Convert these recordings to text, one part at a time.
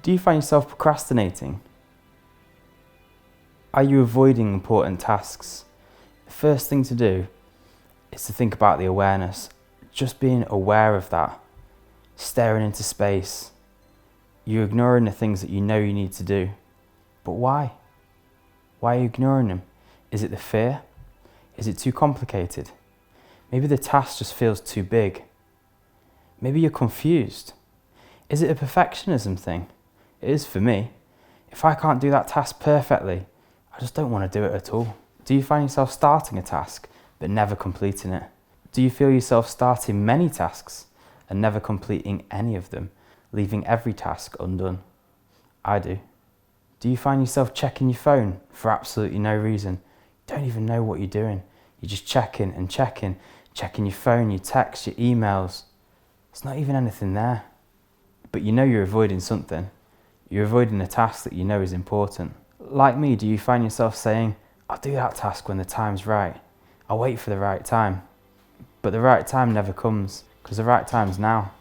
Do you find yourself procrastinating? Are you avoiding important tasks? The first thing to do is to think about the awareness. Just being aware of that, staring into space. You're ignoring the things that you know you need to do. But why? Why are you ignoring them? Is it the fear? Is it too complicated? Maybe the task just feels too big. Maybe you're confused. Is it a perfectionism thing? It is for me. If I can't do that task perfectly, I just don't want to do it at all. Do you find yourself starting a task but never completing it? Do you feel yourself starting many tasks and never completing any of them, leaving every task undone? I do. Do you find yourself checking your phone for absolutely no reason? You don't even know what you're doing. You're just checking and checking your phone, your texts, your emails. There's not even anything there. But you know you're avoiding something. You're avoiding a task that you know is important. Like me, do you find yourself saying, I'll do that task when the time's right. I'll wait for the right time. But the right time never comes, because the right time's now.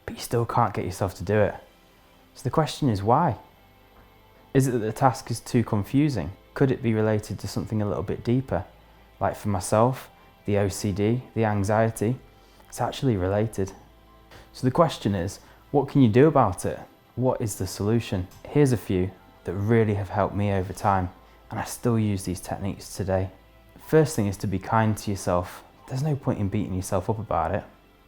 But you still can't get yourself to do it. So the question is why? Is it that the task is too confusing? Could it be related to something a little bit deeper? Like for myself, the OCD, the anxiety, it's actually related. So the question is, what can you do about it? What is the solution? Here's a few that really have helped me over time, and I still use these techniques today. First thing is to be kind to yourself. There's no point in beating yourself up about it.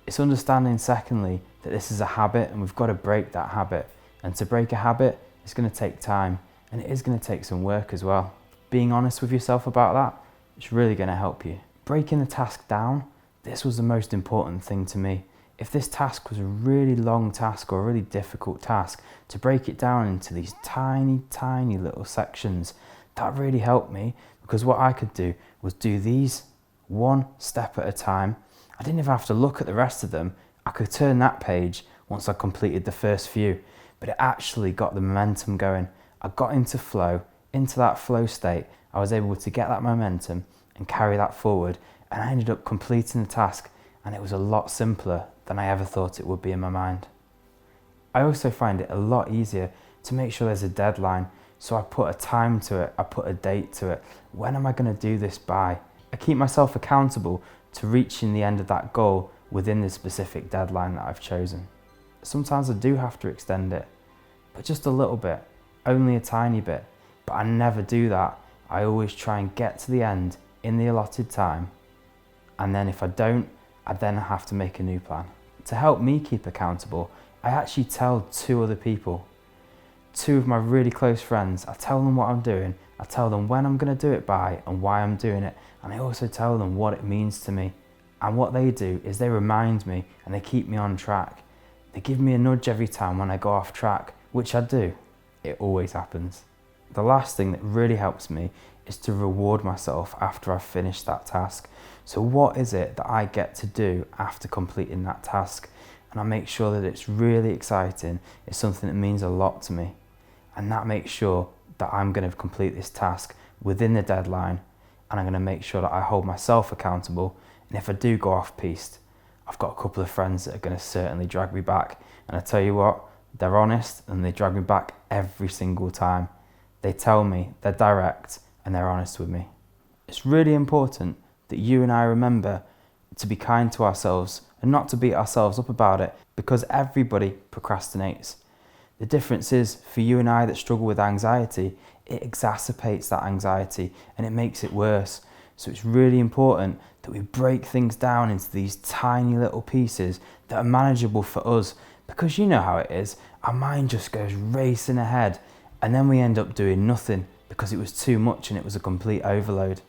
It's understanding, secondly, that this is a habit and we've got to break that habit. And to break a habit, it's going to take time, and it is going to take some work as well. Being honest with yourself about that, it's really going to help you. Breaking the task down, this was the most important thing to me. If this task was a really long task or a really difficult task, to break it down into these tiny, tiny little sections, that really helped me, because what I could do was do these one step at a time. I didn't even have to look at the rest of them. I could turn that page once I completed the first few, but it actually got the momentum going. I got into that flow state. I was able to get that momentum and carry that forward, and I ended up completing the task, and it was a lot simpler than I ever thought it would be in my mind. I also find it a lot easier to make sure there's a deadline, so I put a time to it, I put a date to it. When am I going to do this by? I keep myself accountable to reaching the end of that goal within the specific deadline that I've chosen. Sometimes I do have to extend it, but just a little bit, only a tiny bit. But I never do that. I always try and get to the end in the allotted time, and then if I don't, I then have to make a new plan. To help me keep accountable, I actually tell 2 other people, 2 of my really close friends. I tell them what I'm doing, I tell them when I'm going to do it by and why I'm doing it, and I also tell them what it means to me. And what they do is they remind me and they keep me on track. They give me a nudge every time when I go off track, which I do. It always happens. The last thing that really helps me is to reward myself after I've finished that task. So what is it that I get to do after completing that task? And I make sure that it's really exciting. It's something that means a lot to me. And that makes sure that I'm going to complete this task within the deadline, and I'm going to make sure that I hold myself accountable. And if I do go off piste, I've got a couple of friends that are going to certainly drag me back. And I tell you what, they're honest and they drag me back every single time. They tell me, they're direct, and they're honest with me. It's really important that you and I remember to be kind to ourselves and not to beat ourselves up about it, because everybody procrastinates. The difference is, for you and I that struggle with anxiety, it exacerbates that anxiety and it makes it worse. So it's really important that we break things down into these tiny little pieces that are manageable for us, because you know how it is. Our mind just goes racing ahead, and then we end up doing nothing because it was too much and it was a complete overload.